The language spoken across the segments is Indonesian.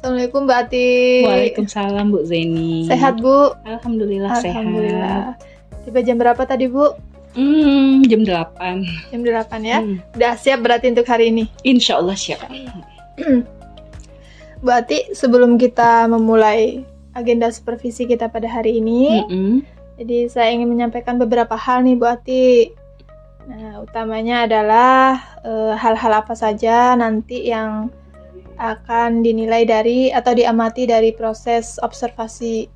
Assalamualaikum Mbak Ati. Waalaikumsalam Bu Zeni. Sehat Bu? Alhamdulillah sehat. Alhamdulillah. Tiba jam berapa tadi Bu? Jam 8. Jam 8 ya? Udah siap berarti untuk hari ini? Insya Allah siap. Bu Ati, sebelum kita memulai agenda supervisi kita pada hari ini, jadi saya ingin menyampaikan beberapa hal nih Bu Ati. Nah, utamanya adalah hal-hal apa saja nanti yang akan dinilai dari atau diamati dari proses observasi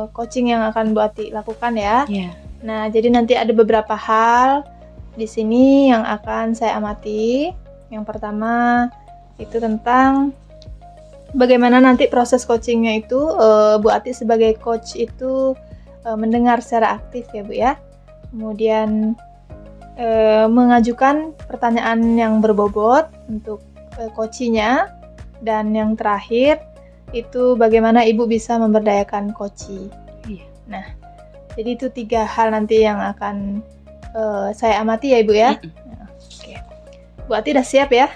coaching yang akan Bu Ati lakukan ya. Yeah. Nah, jadi nanti ada beberapa hal di sini yang akan saya amati. Yang pertama itu tentang bagaimana nanti proses coachingnya itu Bu Ati sebagai coach itu mendengar secara aktif ya Bu ya. Kemudian mengajukan pertanyaan yang berbobot untuk coachinya, dan yang terakhir itu bagaimana Ibu bisa memberdayakan coachi. Iya. Nah, jadi itu 3 hal nanti yang akan saya amati ya Ibu ya. Oke. Bu Ati udah siap ya?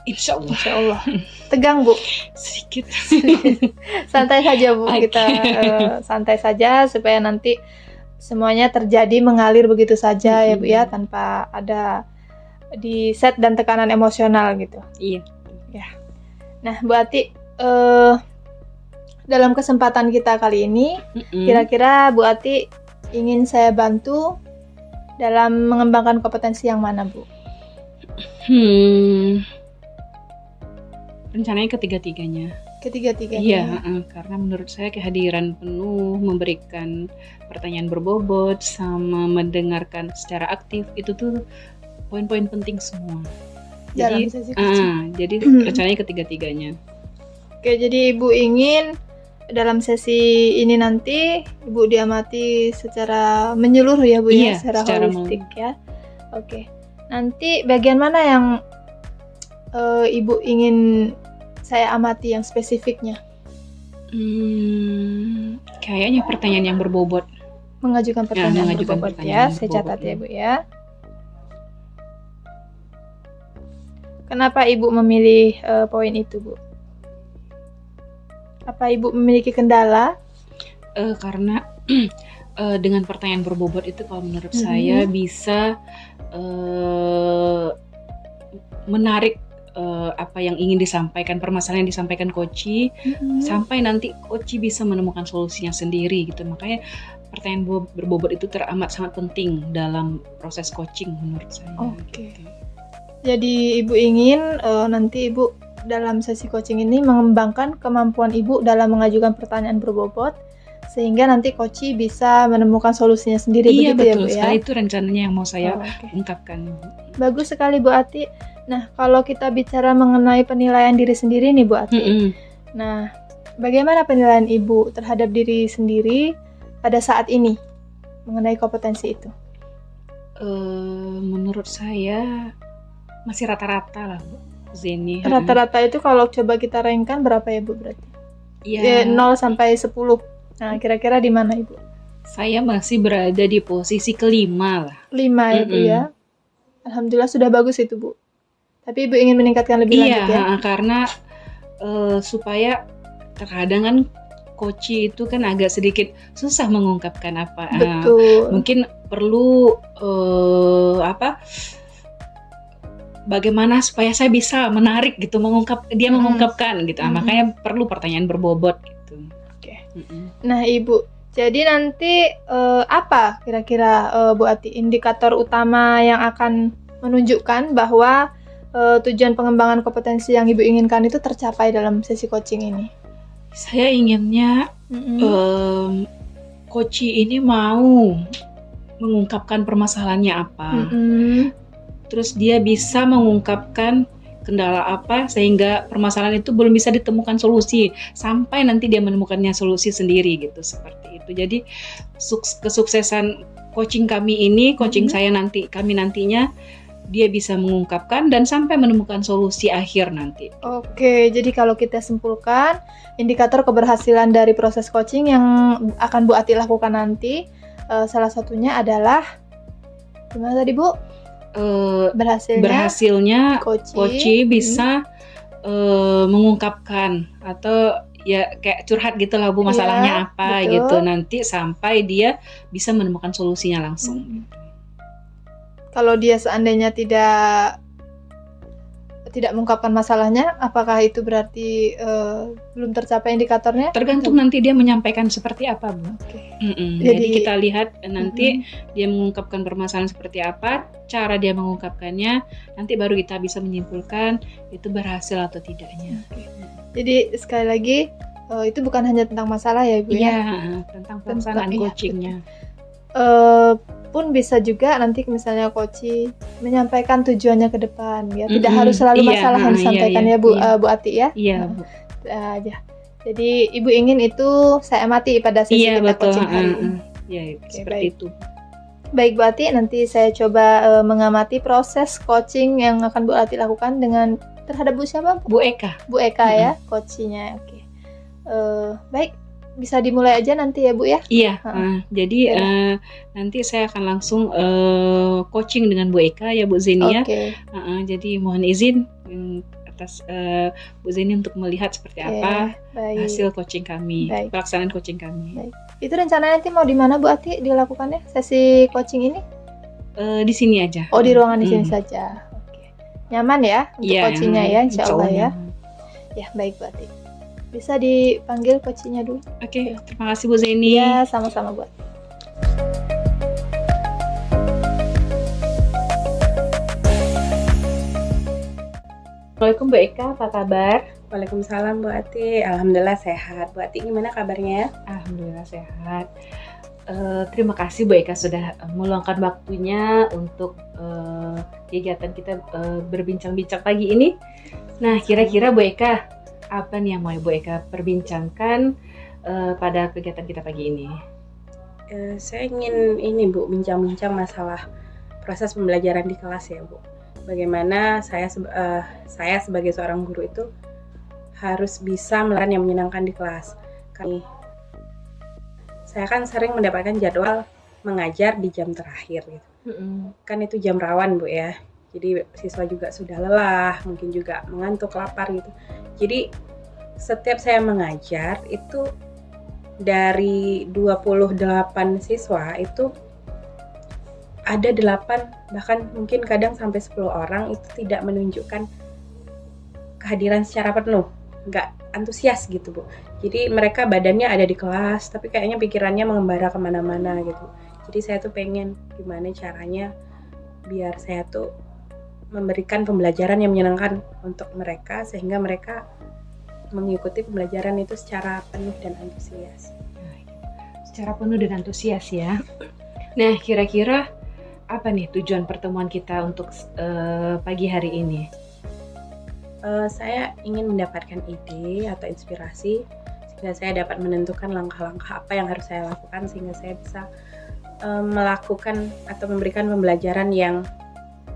Insya Allah. Insya Allah. Tegang Bu? Sedikit. Santai saja Bu, kita santai saja supaya nanti semuanya terjadi mengalir begitu saja ya Bu ya, tanpa ada di set dan tekanan emosional gitu. Iya. Ya. Nah, Bu Ati, dalam kesempatan kita kali ini, kira-kira Bu Ati ingin saya bantu dalam mengembangkan kompetensi yang mana, Bu? Rencananya ketiga-tiganya. Ketiga-tiganya. Iya, karena menurut saya kehadiran penuh, memberikan pertanyaan berbobot, sama mendengarkan secara aktif itu tuh poin-poin penting semua. Dalam sesi coaching. Jadi rencananya ketiga-tiganya. Oke, jadi Ibu ingin dalam sesi ini nanti Ibu diamati secara menyeluruh ya Bu ya, secara holistik ya. Oke. Nanti bagian mana yang Ibu ingin saya amati yang spesifiknya? Kayaknya pertanyaan yang berbobot. Mengajukan pertanyaan berbobot ya. Saya catat ya Bu ya. Kenapa Ibu memilih poin itu, Bu? Apa Ibu memiliki kendala? Karena dengan pertanyaan berbobot itu kalau menurut saya bisa menarik apa yang ingin disampaikan, permasalahan yang disampaikan coachi, sampai nanti coachi bisa menemukan solusinya sendiri gitu. Makanya pertanyaan berbobot itu teramat sangat penting dalam proses coaching menurut saya. Oke. Gitu. Jadi Ibu ingin nanti Ibu dalam sesi coaching ini mengembangkan kemampuan Ibu dalam mengajukan pertanyaan berbobot, sehingga nanti coachi bisa menemukan solusinya sendiri. Iya, begitu betul ya Bu sekali. Ya? Itu rencananya yang mau saya ungkapkan. Bagus sekali Bu Ati. Nah, kalau kita bicara mengenai penilaian diri sendiri nih Bu Ati. Nah, bagaimana penilaian Ibu terhadap diri sendiri pada saat ini mengenai kompetensi itu? Menurut saya masih rata-rata lah Bu Zeni. Rata-rata itu kalau coba kita rankkan berapa ya Bu berarti? Ya, 0 sampai 10. Nah, kira-kira di mana Ibu? Saya masih berada di posisi kelima lah. 5 ya Bu ya. Alhamdulillah sudah bagus itu Bu. Tapi Ibu ingin meningkatkan lebih lanjut ya? Iya, karena supaya terkadang kan coachi itu kan agak sedikit susah mengungkapkan apa. Betul. Mungkin perlu bagaimana supaya saya bisa menarik gitu, mengungkapkan gitu. Makanya perlu pertanyaan berbobot gitu. Oke. Nah Ibu, jadi nanti apa kira-kira Bu Ati indikator utama yang akan menunjukkan bahwa tujuan pengembangan kompetensi yang Ibu inginkan itu tercapai dalam sesi coaching ini? Saya inginnya coachi ini mau mengungkapkan permasalahannya apa. Mm-mm. Terus dia bisa mengungkapkan kendala apa sehingga permasalahan itu belum bisa ditemukan solusi sampai nanti dia menemukannya solusi sendiri gitu, seperti itu. Jadi kesuksesan coaching kami ini, coaching saya kami nantinya dia bisa mengungkapkan dan sampai menemukan solusi akhir nanti. Oke, jadi kalau kita simpulkan indikator keberhasilan dari proses coaching yang akan Bu Ati lakukan nanti, salah satunya adalah gimana tadi Bu? Berhasilnya coach bisa mengungkapkan atau ya kayak curhat gitu lah Bu, masalahnya apa betul. gitu, nanti sampai dia bisa menemukan solusinya langsung. Kalau dia seandainya tidak mengungkapkan masalahnya, apakah itu berarti belum tercapai indikatornya? Tergantung nanti dia menyampaikan seperti apa, Bu. Okay. Jadi kita lihat nanti dia mengungkapkan permasalahan seperti apa, cara dia mengungkapkannya, nanti baru kita bisa menyimpulkan itu berhasil atau tidaknya. Okay. Jadi sekali lagi itu bukan hanya tentang masalah ya, Bu? Iya, tentang pelaksanaan coachingnya. Pun bisa juga nanti misalnya coach menyampaikan tujuannya ke depan ya, tidak harus selalu masalah yang disampaikan ya Bu Ati ya. Iya, Bu. Jadi Ibu ingin itu saya amati pada sesi kita coaching hari ini. Iya, seperti itu. Baik Bu Ati, nanti saya coba mengamati proses coaching yang akan Bu Ati lakukan dengan terhadap Bu siapa? Bu Eka. Bu Eka ya, coachnya. Oke. Baik. Bisa dimulai aja nanti ya Bu ya? Iya, jadi nanti saya akan langsung coaching dengan Bu Eka ya Bu Zenia. Jadi mohon izin atas Bu Zenia untuk melihat seperti apa hasil coaching kami, pelaksanaan coaching kami. Baik. Itu rencananya nanti mau di mana Bu Ati dilakukannya sesi coaching ini? Di sini aja. Oh, di ruangan di sini saja. Oke. Nyaman ya untuk coachingnya ya, insya Allah ya. Ya, baik Bu Ati. Bisa dipanggil coachnya dulu. Oke, terima kasih Bu Zeni. Iya, sama-sama Bu. Assalamualaikum Bu Eka, apa kabar? Waalaikumsalam Bu Ati, alhamdulillah sehat. Bu Ati gimana kabarnya? Alhamdulillah sehat. Terima kasih Bu Eka sudah meluangkan waktunya untuk kegiatan kita berbincang-bincang pagi ini. Nah, kira-kira Bu Eka, apa nih yang mau Bu Eka perbincangkan pada kegiatan kita pagi ini? Saya ingin Bu bincang-bincang masalah proses pembelajaran di kelas ya Bu. Bagaimana saya sebagai seorang guru itu harus bisa melakukan yang menyenangkan di kelas. Saya kan sering mendapatkan jadwal mengajar di jam terakhir gitu. Kan itu jam rawan Bu ya. Jadi siswa juga sudah lelah, mungkin juga mengantuk, lapar gitu. Jadi setiap saya mengajar itu dari 28 siswa itu ada 8 bahkan mungkin kadang sampai 10 orang itu tidak menunjukkan kehadiran secara penuh, nggak antusias gitu Bu. Jadi mereka badannya ada di kelas tapi kayaknya pikirannya mengembara kemana-mana gitu. Jadi saya tuh pengen gimana caranya biar saya tuh memberikan pembelajaran yang menyenangkan untuk mereka sehingga mereka mengikuti pembelajaran itu secara penuh dan antusias. Secara penuh dan antusias ya. Nah, kira-kira apa nih tujuan pertemuan kita untuk pagi hari ini? Saya ingin mendapatkan ide atau inspirasi sehingga saya dapat menentukan langkah-langkah apa yang harus saya lakukan sehingga saya bisa melakukan atau memberikan pembelajaran yang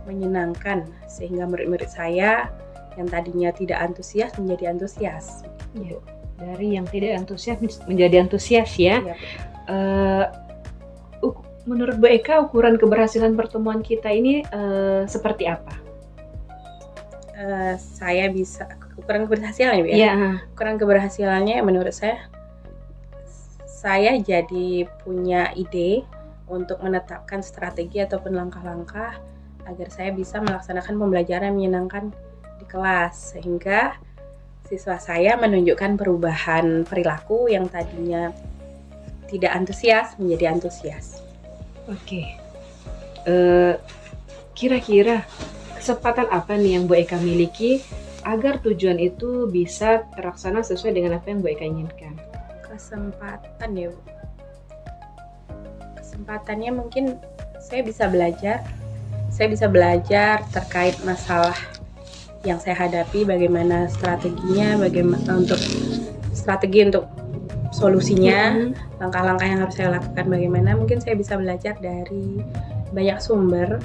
menyenangkan sehingga murid-murid saya yang tadinya tidak antusias menjadi antusias. Ya, dari yang tidak antusias menjadi antusias ya. Menurut Bu Eka, ukuran keberhasilan pertemuan kita ini seperti apa? Saya bisa ukuran keberhasilan ya. Ukuran keberhasilannya menurut saya jadi punya ide untuk menetapkan strategi ataupun langkah-langkah agar saya bisa melaksanakan pembelajaran yang menyenangkan di kelas sehingga siswa saya menunjukkan perubahan perilaku yang tadinya tidak antusias menjadi antusias. Oke. Kira-kira kesempatan apa nih yang Bu Eka miliki agar tujuan itu bisa terlaksana sesuai dengan apa yang Bu Eka inginkan? Kesempatan ya Bu. Kesempatannya mungkin saya bisa belajar terkait masalah yang saya hadapi, bagaimana strateginya, strategi untuk solusinya, langkah-langkah yang harus saya lakukan bagaimana. Mungkin saya bisa belajar dari banyak sumber,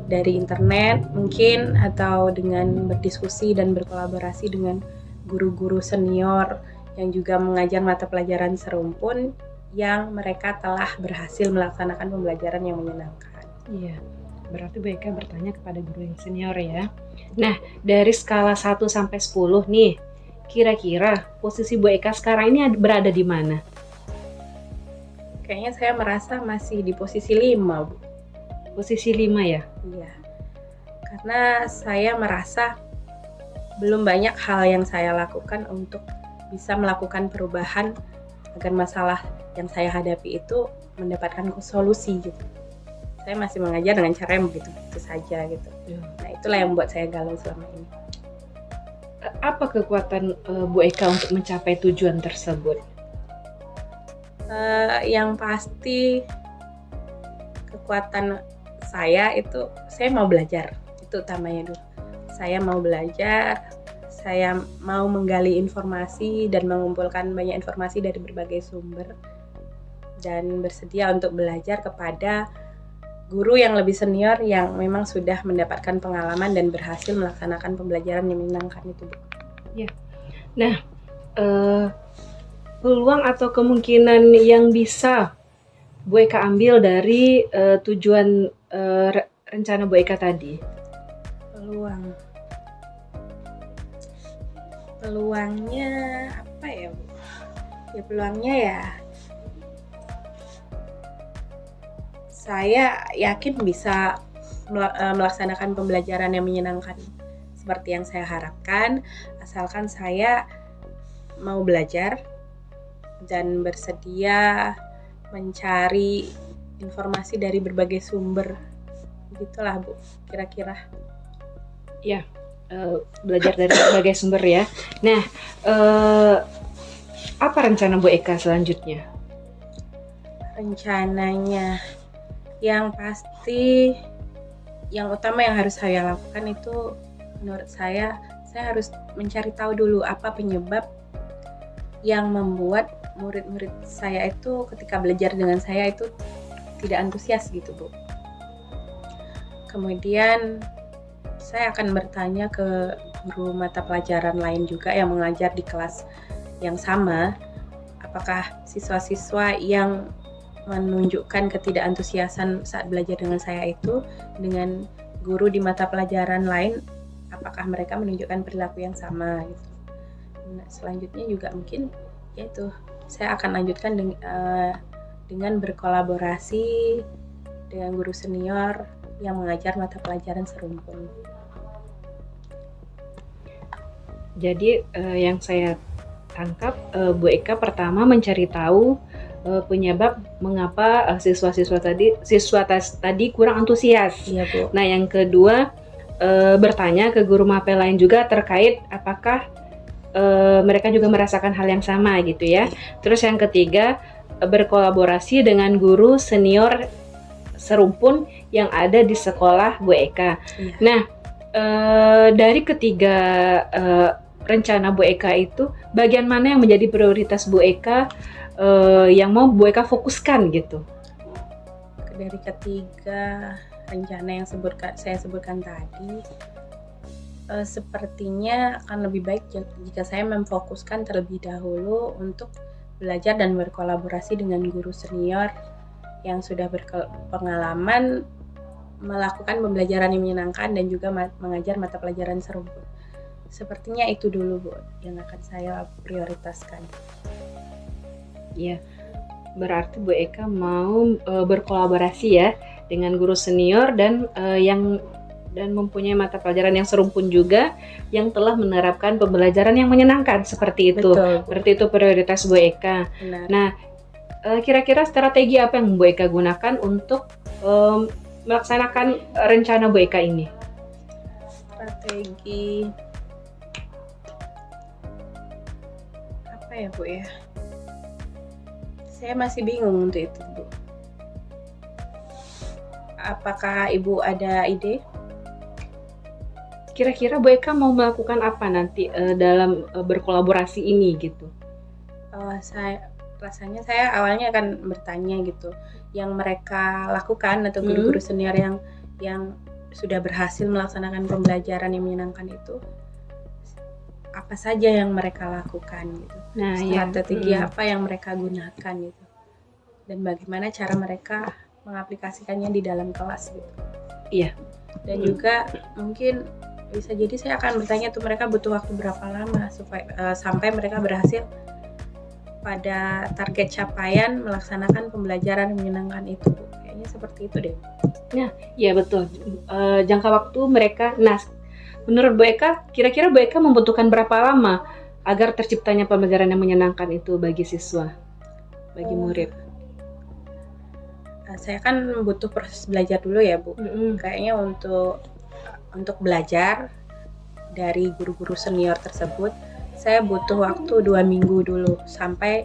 dari internet mungkin, atau dengan berdiskusi dan berkolaborasi dengan guru-guru senior yang juga mengajar mata pelajaran serumpun yang mereka telah berhasil melaksanakan pembelajaran yang menyenangkan. Iya, berarti Bu Eka bertanya kepada guru yang senior ya. Nah, dari skala 1 sampai 10 nih, kira-kira posisi Bu Eka sekarang ini berada di mana? Kayaknya saya merasa masih di posisi 5, Bu. Posisi 5 ya? Iya. Karena saya merasa belum banyak hal yang saya lakukan untuk bisa melakukan perubahan agar masalah yang saya hadapi itu mendapatkan solusi gitu. Saya masih mengajar dengan cara yang begitu saja gitu. Nah, itulah yang membuat saya galau selama ini. Apa kekuatan Bu Eka untuk mencapai tujuan tersebut? Yang pasti kekuatan saya itu saya mau belajar, itu utamanya dulu. Saya mau belajar, saya mau menggali informasi dan mengumpulkan banyak informasi dari berbagai sumber, dan bersedia untuk belajar kepada guru yang lebih senior yang memang sudah mendapatkan pengalaman dan berhasil melaksanakan pembelajaran yang menyenangkan itu, Bu. Ya. Nah, peluang atau kemungkinan yang bisa Bu Eka ambil dari tujuan rencana Bu Eka tadi? Peluangnya apa ya, Bu? Ya peluangnya ya saya yakin bisa melaksanakan pembelajaran yang menyenangkan seperti yang saya harapkan, asalkan saya mau belajar dan bersedia mencari informasi dari berbagai sumber. Begitulah, Bu, kira-kira. Ya, belajar dari berbagai sumber ya. Nah, apa rencana Bu Eka selanjutnya? Rencananya yang pasti, yang utama yang harus saya lakukan itu, menurut saya harus mencari tahu dulu apa penyebab yang membuat murid-murid saya itu ketika belajar dengan saya itu tidak antusias gitu, Bu. Kemudian saya akan bertanya ke guru mata pelajaran lain juga yang mengajar di kelas yang sama, apakah siswa-siswa yang menunjukkan ketidakantusiasan saat belajar dengan saya itu dengan guru di mata pelajaran lain, apakah mereka menunjukkan perilaku yang sama gitu. Nah, selanjutnya juga mungkin yaitu saya akan lanjutkan dengan berkolaborasi dengan guru senior yang mengajar mata pelajaran serumpun. Jadi yang saya tangkap, Bu Eka pertama mencari tahu penyebab mengapa siswa tadi kurang antusias. Iya, Bu. Nah, yang kedua bertanya ke guru mapel lain juga terkait apakah mereka juga merasakan hal yang sama gitu ya. Terus yang ketiga berkolaborasi dengan guru senior serumpun yang ada di sekolah Bu Eka. Iya. Nah, dari ketiga rencana Bu Eka itu, bagian mana yang menjadi prioritas Bu Eka yang mau Bu Eka fokuskan gitu? Dari ketiga rencana yang saya sebutkan tadi, sepertinya akan lebih baik jika saya memfokuskan terlebih dahulu untuk belajar dan berkolaborasi dengan guru senior yang sudah berpengalaman melakukan pembelajaran yang menyenangkan dan juga mengajar mata pelajaran serumpun. Sepertinya itu dulu, Bu, yang akan saya prioritaskan. Ya, berarti Bu Eka mau berkolaborasi ya dengan guru senior dan mempunyai mata pelajaran yang serumpun juga yang telah menerapkan pembelajaran yang menyenangkan seperti itu. Betul. Berarti itu prioritas Bu Eka. Benar. Nah, kira-kira strategi apa yang Bu Eka gunakan untuk melaksanakan rencana Bu Eka ini? Strategi apa ya, Bu ya? Saya masih bingung untuk itu, Bu. Apakah Ibu ada ide? Kira-kira Bu Eka mau melakukan apa nanti dalam berkolaborasi ini gitu? Rasanya saya awalnya akan bertanya gitu, yang mereka lakukan atau guru-guru senior yang sudah berhasil melaksanakan pembelajaran yang menyenangkan itu, apa saja yang mereka lakukan gitu, strategi apa yang mereka gunakan gitu, dan bagaimana cara mereka mengaplikasikannya di dalam kelas gitu. Iya. Dan juga mungkin bisa jadi saya akan bertanya tuh mereka butuh waktu berapa lama supaya sampai mereka berhasil pada target capaian melaksanakan pembelajaran yang menyenangkan itu. Kayaknya seperti itu deh. Nah, ya betul. Jangka waktu mereka. Nah, menurut Bu Eka, kira-kira Bu Eka membutuhkan berapa lama agar terciptanya pembelajaran yang menyenangkan itu bagi siswa, bagi murid? Saya kan butuh proses belajar dulu ya, Bu. Kayaknya untuk belajar dari guru-guru senior tersebut, saya butuh waktu 2 minggu dulu sampai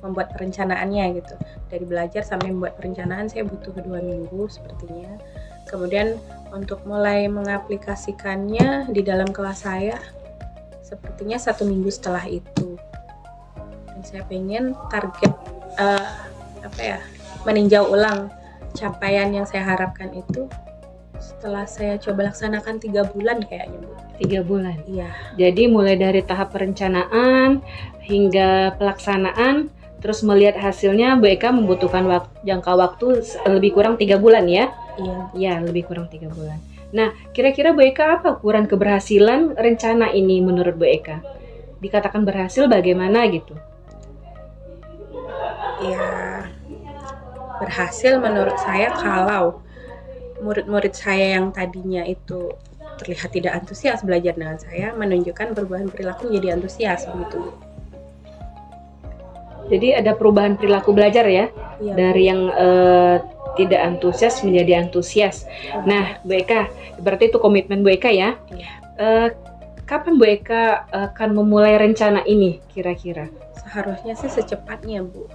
membuat perencanaannya gitu. Dari belajar sampai membuat perencanaan saya butuh 2 minggu sepertinya. Kemudian untuk mulai mengaplikasikannya di dalam kelas saya sepertinya 1 minggu setelah itu. Dan saya pengen target meninjau ulang capaian yang saya harapkan itu setelah saya coba laksanakan 3 bulan kayaknya, Bu. 3 bulan? Iya. Jadi mulai dari tahap perencanaan hingga pelaksanaan, terus melihat hasilnya, Bu Eka membutuhkan jangka waktu lebih kurang 3 bulan ya? Iya. Ya, lebih kurang 3 bulan. Nah, kira-kira Bu Eka apa ukuran keberhasilan rencana ini menurut Bu Eka? Dikatakan berhasil bagaimana gitu? Ya, berhasil menurut saya kalau murid-murid saya yang tadinya itu terlihat tidak antusias belajar dengan saya menunjukkan perubahan perilaku menjadi antusias begitu. Jadi ada perubahan perilaku belajar ya? Iya, dari yang tidak antusias menjadi antusias. Nah, Bu Eka, berarti itu komitmen Bu Eka ya? Iya. Kapan Bu Eka akan memulai rencana ini kira-kira? Seharusnya sih secepatnya, Bu.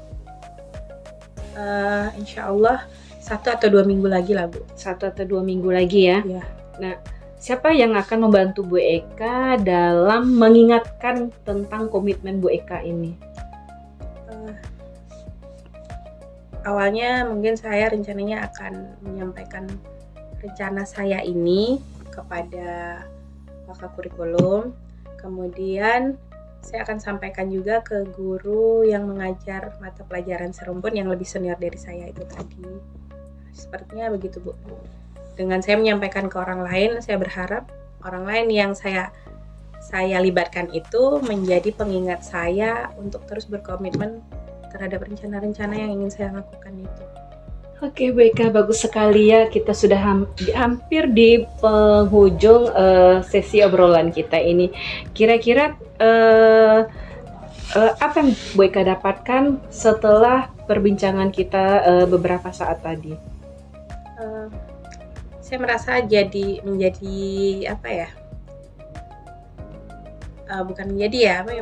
Insya Allah 1 atau 2 minggu lagi lah, Bu. 1 atau 2 minggu lagi ya? Iya. Nah, siapa yang akan membantu Bu Eka dalam mengingatkan tentang komitmen Bu Eka ini? Awalnya mungkin saya rencananya akan menyampaikan rencana saya ini kepada Wakil Kurikulum. Kemudian saya akan sampaikan juga ke guru yang mengajar mata pelajaran serumpun yang lebih senior dari saya itu tadi. Sepertinya begitu, Bu. Dengan saya menyampaikan ke orang lain, saya berharap orang lain yang saya libatkan itu menjadi pengingat saya untuk terus berkomitmen terhadap rencana-rencana yang ingin saya lakukan itu. Oke, Bu Eka, bagus sekali ya. Kita sudah hampir di penghujung sesi obrolan kita ini. Kira-kira apa yang Bu Eka dapatkan setelah perbincangan kita beberapa saat tadi? Saya merasa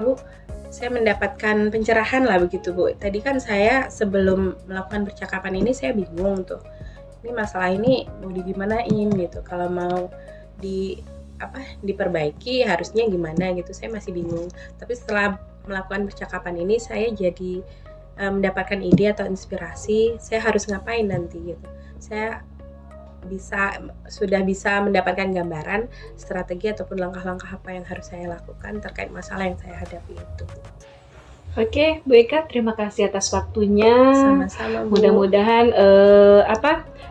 Bu? Saya mendapatkan pencerahan lah begitu, Bu. Tadi kan saya sebelum melakukan percakapan ini saya bingung tuh. Ini masalah ini mau digimanain gitu. Kalau mau diperbaiki harusnya gimana gitu. Saya masih bingung. Tapi setelah melakukan percakapan ini saya jadi mendapatkan ide atau inspirasi saya harus ngapain nanti gitu. Saya sudah bisa mendapatkan gambaran strategi ataupun langkah-langkah apa yang harus saya lakukan terkait masalah yang saya hadapi itu. Oke, Bu Eka, terima kasih atas waktunya. Sama-sama, Bu. Mudah-mudahan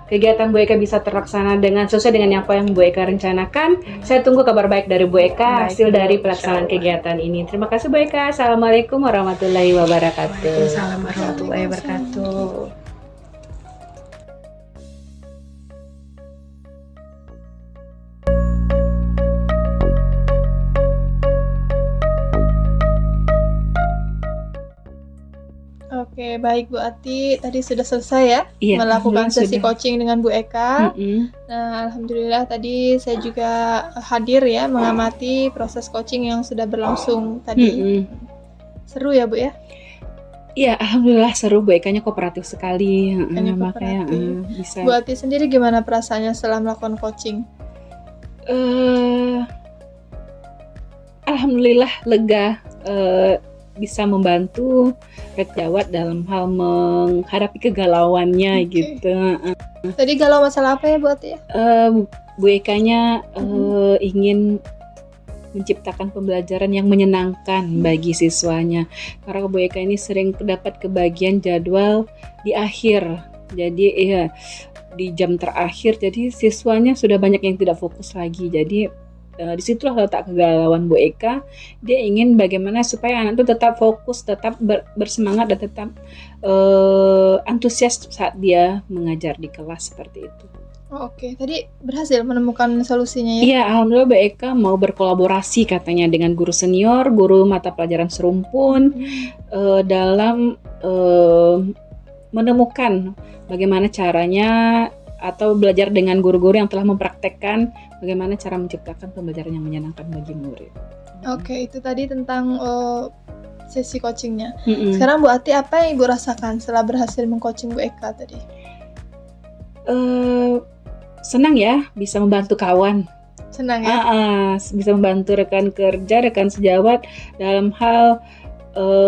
kegiatan Bu Eka bisa terlaksana sesuai dengan apa yang Bu Eka rencanakan. Saya tunggu kabar baik dari Bu Eka hasil dari pelaksanaan kegiatan ini. Terima kasih Bu Eka. Assalamualaikum warahmatullahi wabarakatuh. Waalaikumsalam warahmatullahi wabarakatuh. Oke, baik Bu Ati. Tadi sudah selesai ya melakukan sesi coaching dengan Bu Eka. Nah, alhamdulillah tadi saya juga hadir ya mengamati proses coaching yang sudah berlangsung tadi. Seru ya Bu ya? Iya, alhamdulillah seru, Bu Eka-nya kooperatif sekali. Makanya Kooperatif. bisa. Bu Ati sendiri gimana perasaannya setelah melakukan coaching? Alhamdulillah lega, bisa membantu Red Jawat dalam hal menghadapi kegalauannya gitu. Tadi galau masalah apa ya Bu Ati ya? Bu Eka-nya ingin menciptakan pembelajaran yang menyenangkan bagi siswanya. Karena Bu Eka ini sering dapat kebagian jadwal di akhir. Jadi di jam terakhir, jadi siswanya sudah banyak yang tidak fokus lagi. Jadi disitulah letak kegalauan Bu Eka. Dia ingin bagaimana supaya anak itu tetap fokus, tetap bersemangat dan tetap antusias saat dia mengajar di kelas seperti itu. Oke, tadi berhasil menemukan solusinya ya? Iya, alhamdulillah Bu Eka mau berkolaborasi katanya dengan guru senior, guru mata pelajaran serumpun dalam menemukan bagaimana caranya atau belajar dengan guru-guru yang telah mempraktekkan bagaimana cara menciptakan pembelajaran yang menyenangkan bagi murid. Oke, itu tadi tentang sesi coachingnya. Sekarang Bu Ati, apa yang Ibu rasakan setelah berhasil mengcoaching Bu Eka tadi? Senang ya bisa membantu kawan. Senang ya? Bisa membantu rekan kerja, rekan sejawat dalam hal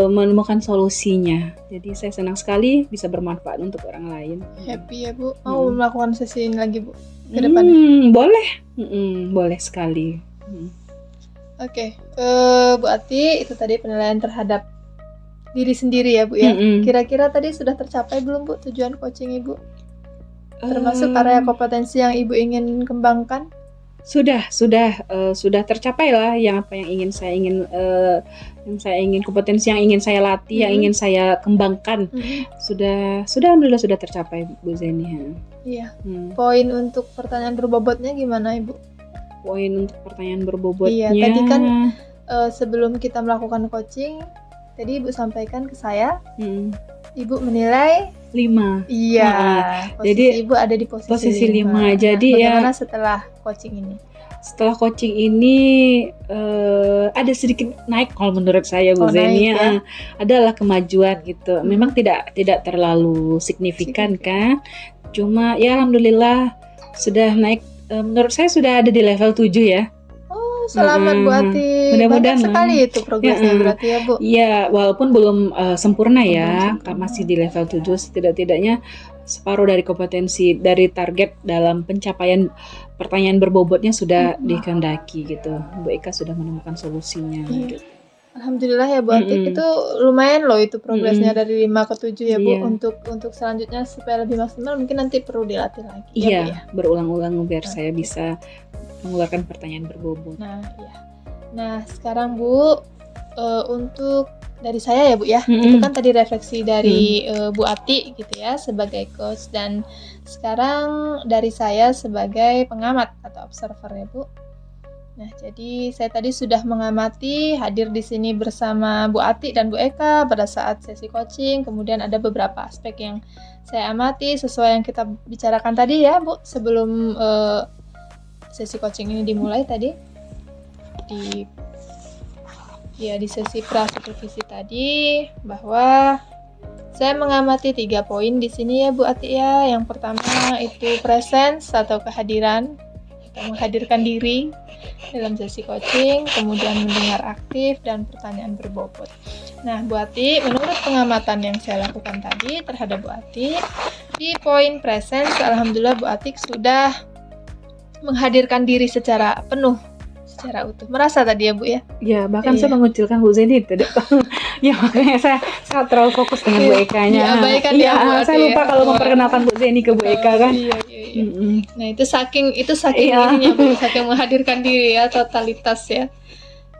menemukan solusinya. Jadi saya senang sekali bisa bermanfaat untuk orang lain. Happy ya Bu? Mau melakukan sesi ini lagi Bu? Ke depannya? Boleh. Boleh sekali. Oke, Bu Ati, itu tadi penilaian terhadap diri sendiri ya Bu ya. Kira-kira tadi sudah tercapai belum Bu tujuan coaching Ibu? Termasuk area kompetensi yang Ibu ingin kembangkan? Sudah tercapai lah yang saya ingin kompetensi yang ingin saya latih, yang ingin saya kembangkan. Sudah alhamdulillah sudah tercapai Bu Zeni. Iya. Poin untuk pertanyaan berbobotnya gimana Ibu? Poin untuk pertanyaan berbobotnya. Iya, tadi kan sebelum kita melakukan coaching, tadi Ibu sampaikan ke saya, Ibu menilai 5. Iya. Jadi Ibu ada di posisi 5. Jadi bagaimana setelah coaching ini? Setelah coaching ini ada sedikit naik kalau menurut saya Bu Zeni. Ya? Adalah kemajuan gitu. Memang tidak terlalu signifikan kan. Cuma ya alhamdulillah sudah naik. Menurut saya sudah ada di level 7 ya. Selamat Bu Ati. Mudah-mudahan banyak sekali itu progresnya berarti ya Bu. Iya, walaupun belum sempurna ya, masih di level 7, setidak-tidaknya separuh dari kompetensi dari target dalam pencapaian pertanyaan berbobotnya sudah dikehendaki gitu. Bu Eka sudah menemukan solusinya. Gitu. Alhamdulillah ya Bu Ati, itu lumayan loh itu progresnya dari 5 ke 7 ya Bu. Untuk selanjutnya supaya lebih maksimal mungkin nanti perlu dilatih lagi ya Bu ya. Berulang-ulang biar saya bisa mengeluarkan pertanyaan berbobot. Nah sekarang Bu, untuk dari saya ya Bu ya, itu kan tadi refleksi dari Bu Ati gitu ya sebagai coach, dan sekarang dari saya sebagai pengamat atau observer ya Bu. Nah jadi saya tadi sudah mengamati, hadir di sini bersama Bu Ati dan Bu Eka pada saat sesi coaching, kemudian ada beberapa aspek yang saya amati sesuai yang kita bicarakan tadi ya Bu sebelum sesi coaching ini dimulai tadi di sesi pra-supervisi tadi, bahwa saya mengamati 3 poin di sini ya Bu Ati ya. Yang pertama itu presence atau kehadiran, kita menghadirkan diri dalam sesi coaching, kemudian mendengar aktif dan pertanyaan berbobot. Nah Bu Ati, menurut pengamatan yang saya lakukan tadi terhadap Bu Ati, di poin presence alhamdulillah Bu Ati sudah menghadirkan diri secara penuh, secara utuh. Merasa tadi ya Bu ya? Ya, bahkan saya mengucilkan Bu Zeni tidak. Ya makanya saya terlalu fokus dengan Bu Eka-nya. Diabaikan ya Bu Ati. Saya lupa kalau memperkenalkan Bu Zeni ke Bu Eka kan. Iya. Nah itu saking ininya Bu, saking menghadirkan diri ya, totalitas ya.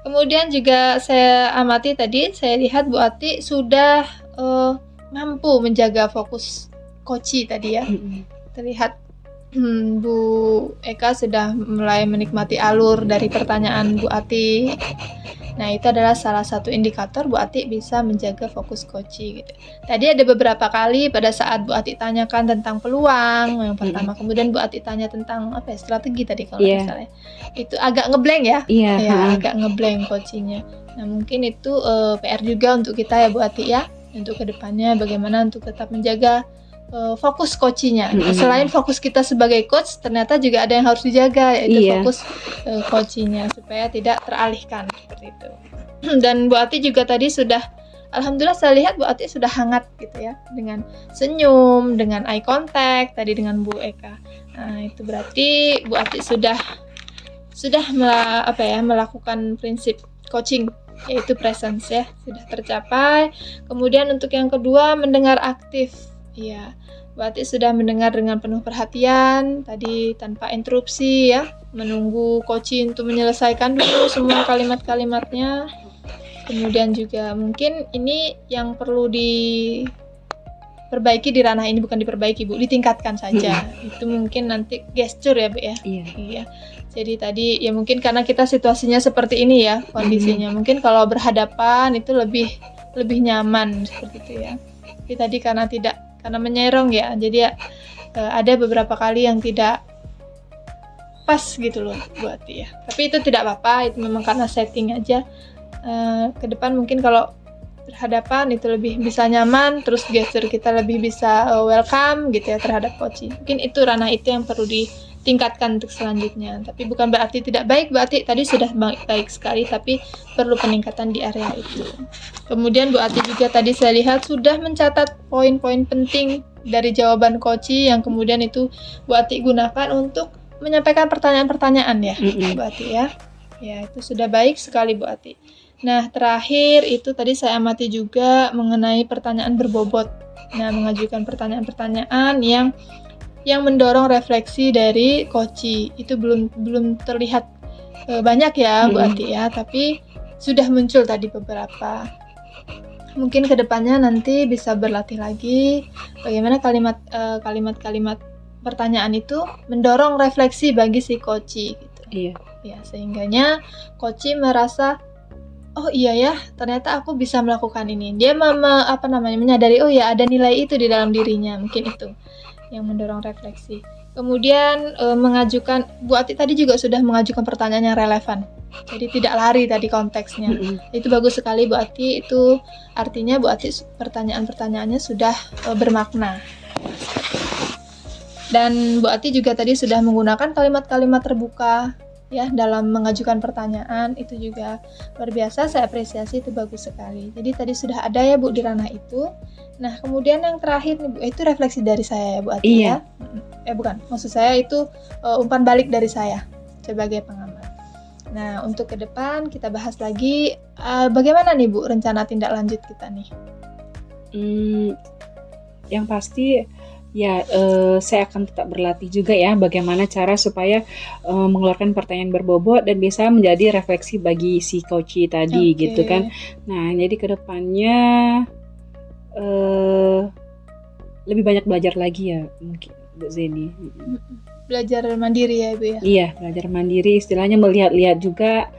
Kemudian juga saya amati tadi, saya lihat Bu Ati sudah mampu menjaga fokus coaching tadi ya. Terlihat Bu Eka sudah mulai menikmati alur dari pertanyaan Bu Ati. Nah itu adalah salah satu indikator Bu Ati bisa menjaga fokus coaching gitu. Tadi ada beberapa kali pada saat Bu Ati tanyakan tentang peluang yang pertama, kemudian Bu Ati tanya tentang strategi tadi kalau misalnya itu agak ngeblank ya. Agak ngeblank coachingnya. Nah mungkin itu PR juga untuk kita ya Bu Ati ya. untuk kedepannya bagaimana untuk tetap menjaga fokus coachingnya. Selain fokus kita sebagai coach, ternyata juga ada yang harus dijaga, yaitu fokus coachingnya supaya tidak teralihkan seperti itu. Dan Bu Ati juga tadi sudah, alhamdulillah saya lihat Bu Ati sudah hangat gitu ya, dengan senyum, dengan eye contact tadi dengan Bu Eka. Nah, itu berarti Bu Ati sudah melakukan prinsip coaching, yaitu presence ya, sudah tercapai. Kemudian untuk yang kedua, mendengar aktif. Iya, Bu Ati sudah mendengar dengan penuh perhatian tadi tanpa interupsi ya, menunggu coaching untuk menyelesaikan dulu semua kalimat-kalimatnya. Kemudian juga mungkin ini yang perlu diperbaiki di ranah ini, bukan diperbaiki Bu, ditingkatkan saja. Itu mungkin nanti gesture ya Bu ya. Iya. Jadi tadi ya mungkin karena kita situasinya seperti ini ya kondisinya. Mungkin kalau berhadapan itu lebih nyaman seperti itu ya. Tapi tadi karena menyerong ya. Jadi ya, ada beberapa kali yang tidak pas gitu loh Bu Ati ya. Tapi itu tidak apa-apa, itu memang karena setting aja. Ke depan mungkin kalau berhadapan itu lebih bisa nyaman, terus gesture kita lebih bisa welcome gitu ya terhadap coaching. Mungkin itu ranah itu yang perlu ditingkatkan untuk selanjutnya. Tapi bukan berarti tidak baik, Bu Ati tadi sudah baik sekali, tapi perlu peningkatan di area itu. Kemudian Bu Ati juga tadi saya lihat sudah mencatat poin-poin penting dari jawaban coaching yang kemudian itu Bu Ati gunakan untuk menyampaikan pertanyaan-pertanyaan ya, Bu Ati ya. Ya, itu sudah baik sekali Bu Ati. Nah, terakhir itu tadi saya amati juga mengenai pertanyaan berbobot. Nah, mengajukan pertanyaan-pertanyaan yang mendorong refleksi dari coaching. Itu belum terlihat banyak ya Bu Ati ya, tapi sudah muncul tadi beberapa. Mungkin kedepannya nanti bisa berlatih lagi bagaimana kalimat-kalimat pertanyaan itu mendorong refleksi bagi si coaching gitu. Iya. Ya, sehingganya coaching merasa oh iya ya, ternyata aku bisa melakukan ini. Dia menyadari oh ya ada nilai itu di dalam dirinya, mungkin itu yang mendorong refleksi. Kemudian mengajukan, Bu Ati tadi juga sudah mengajukan pertanyaan yang relevan. Jadi tidak lari tadi konteksnya. Itu bagus sekali Bu Ati, itu artinya Bu Ati pertanyaan-pertanyaannya sudah bermakna. Dan Bu Ati juga tadi sudah menggunakan kalimat-kalimat terbuka ya dalam mengajukan pertanyaan, itu juga luar biasa, saya apresiasi, itu bagus sekali. Jadi tadi sudah ada ya Bu di ranah itu. Nah, kemudian yang terakhir nih Bu, itu refleksi dari saya ya Bu Ati ya. Bukan, maksud saya itu umpan balik dari saya sebagai pengamat. Nah, untuk ke depan kita bahas lagi bagaimana nih Bu rencana tindak lanjut kita nih? Yang pasti ya, saya akan tetap berlatih juga ya bagaimana cara supaya mengeluarkan pertanyaan berbobot dan bisa menjadi refleksi bagi si coaching tadi gitu kan. Nah, jadi kedepannya lebih banyak belajar lagi ya mungkin Bu Zeni. Belajar mandiri ya Bu ya? Iya, belajar mandiri, istilahnya melihat-lihat juga,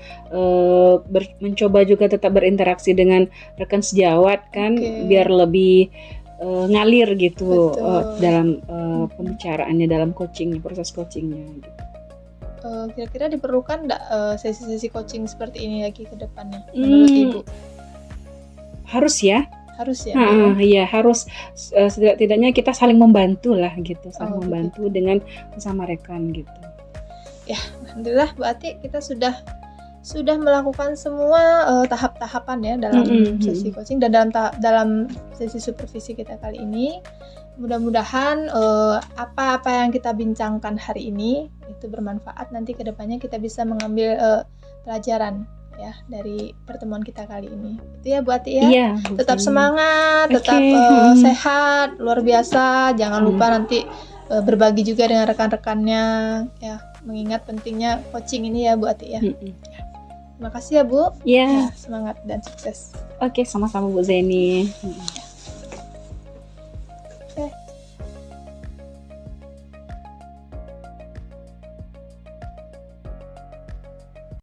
mencoba juga tetap berinteraksi dengan rekan sejawat kan, biar lebih ngalir gitu dalam pembicaraannya, dalam coachingnya, proses coachingnya gitu. Kira-kira diperlukan nggak sesi-sesi coaching seperti ini lagi ke depannya menurut Ibu? Harus ya. Harus ya? Iya harus, setidaknya kita saling membantu lah gitu, saling membantu dengan sesama rekan gitu. Ya, alhamdulillah Bu Ati kita sudah melakukan semua tahap-tahapan ya dalam sesi coaching dan dalam sesi supervisi kita kali ini. Mudah-mudahan apa-apa yang kita bincangkan hari ini itu bermanfaat, nanti kedepannya kita bisa mengambil pelajaran ya dari pertemuan kita kali ini. Itu ya Bu Ati ya. Iya, tetap semangat, tetap sehat, luar biasa. Jangan lupa nanti berbagi juga dengan rekan-rekannya ya, mengingat pentingnya coaching ini ya Bu Ati ya. Terima kasih ya Bu. Iya. Semangat dan sukses. Oke, sama-sama Bu Zeni. Oke.